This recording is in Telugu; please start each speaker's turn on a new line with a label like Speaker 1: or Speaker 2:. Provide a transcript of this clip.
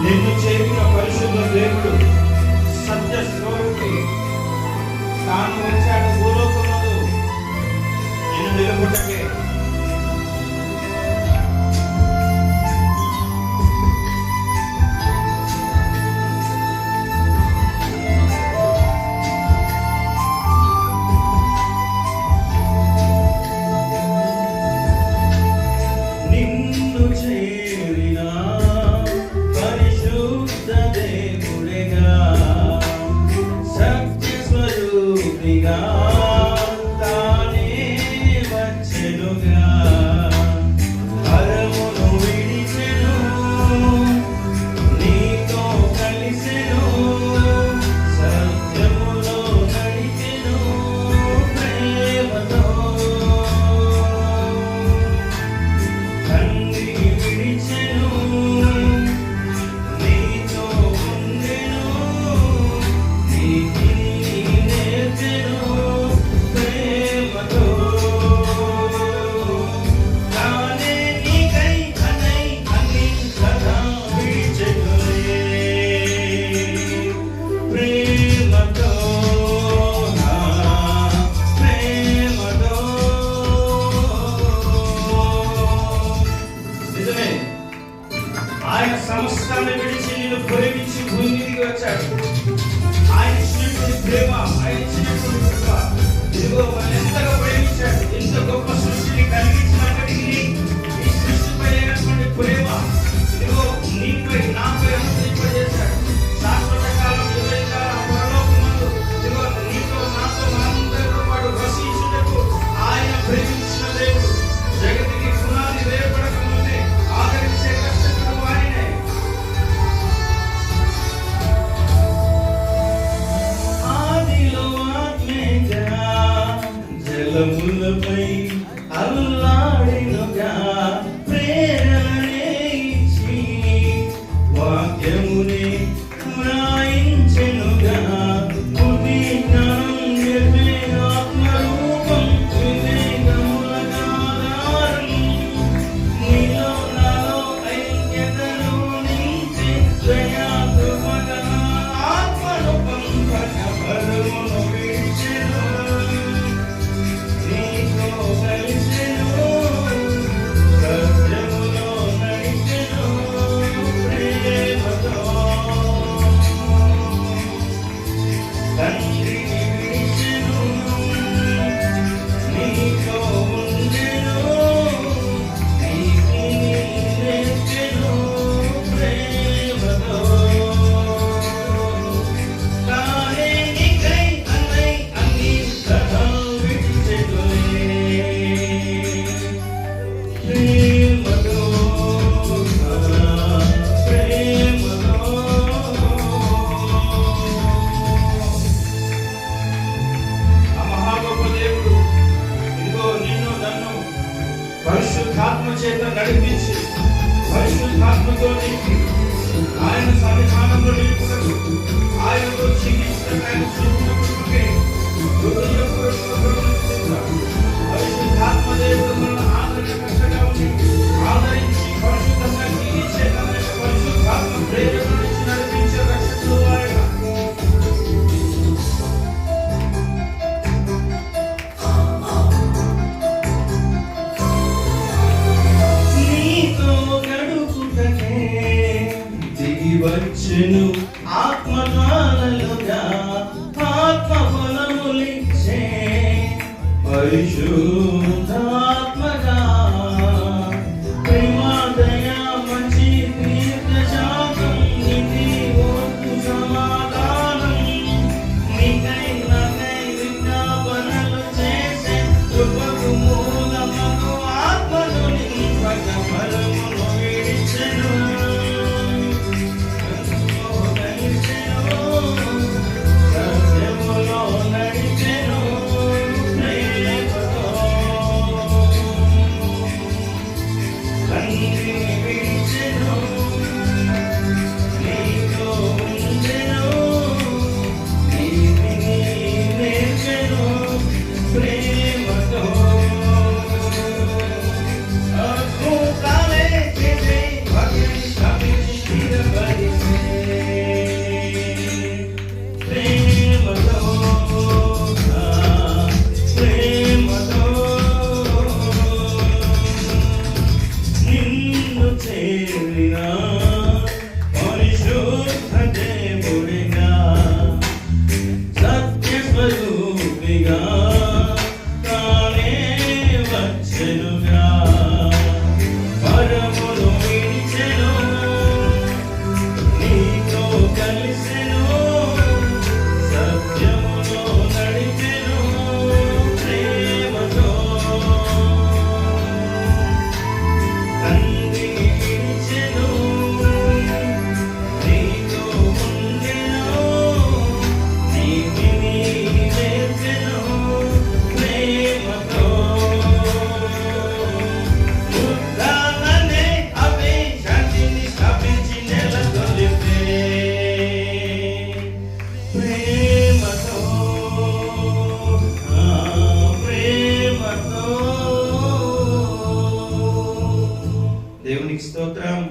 Speaker 1: నిన్ను చేరిన పరిశుద్ధ దేవుడు సత్య స్వరూపి తాను వచ్చాడు భూలోకములో నిన్ను నిలబొట్టకే. ఆయన సమస్తాన్ని విడిచి నిన్ను ప్రేమించి భూమి మీదకి వచ్చాడు. ఆయన ఇచ్చినటువంటి ప్రేమ, ఆయన ఇచ్చినటువంటి కృప, ఇదిగో మనం ఎంతగా ప్రేమించాడు. ఎంత గొప్ప సృష్టిని కలిగించినప్పటికీ ఈ సృష్టిపై అయినటువంటి ప్రేమ ఇదిగో నీపై నాపై అనుసరింపజేశాడు. శాశ్వత కాలం పరలోకమందు ఇదిగో నీతో నాతో మనందరితో పాటు వసించుటకు ఆయన ప్రేమించిన దేవుడు. జగతికి పునాది వేయబడక ముందే ఆదరించే కష్టపడు ఆయనే. ఆదిలో ఆత్మేగా జలములపై అల్లాడినగా ప్రేరణనే ఇచ్చి వాక్యమునే వ్రాయించెనుగా. బుద్ధి జ్ఞానం నిర్మే ఆత్మరూపం వివేకములగా ఆధారం. నీలో నాలో ఐక్యతను నింపే దయా కృపగా ఆత్మను పంపక బలమును విడిచెను. నీతో కలిసెను సత్యములో నడిచెను ప్రేమతో. తండ్రిని విడిచెను నీతో ఉండెను. నీకి నేర్చెను ప్రేమతో. తానే నీకై అన్నై అన్ని సదా విడిచెనులే ప్రేమతో. ప్రేమతో ఆ మహాగొప్ప దేవుడు ఇదిగో నిన్ను నన్ను పరిశుద్ధాత్మ చేత నడిపించి పరిశుద్ధాత్మతో నింపి ఆయన సన్నిధానంలో నిలుపుటకు ఆయనతో జీవించడానికి ఆయన చూపినప్పటికే పరిశుద్ధాత్మ దేవుడు మనల్ని ఆదరించగా ఉండి ఆదరించి పరిశుద్ధంగా జీవించే తన యొక్క పరిశుద్ధాత్మ ప్రేరణ నుంచి నడిపించే రక్షకుడు ఆయన. నీతో గడుపుటకే దిగి వచ్చెను ఆత్మజ్వాలలుగా ఆత్మ ఫలములిచ్చే పరిశుద్ధాత్మగా. ప్రేమ దయా మంచి దీర్ఘశాంతం నీతి ఓర్పు సమాధానం. నీకై నాకై విజ్ఞాపనలు చేసే కృపకు మూలమగు ఆత్మను నింపక బలమును విడిచెను. సత్యములో నడిచెను ప్రేమతో. దేవునికి స్తోత్రం.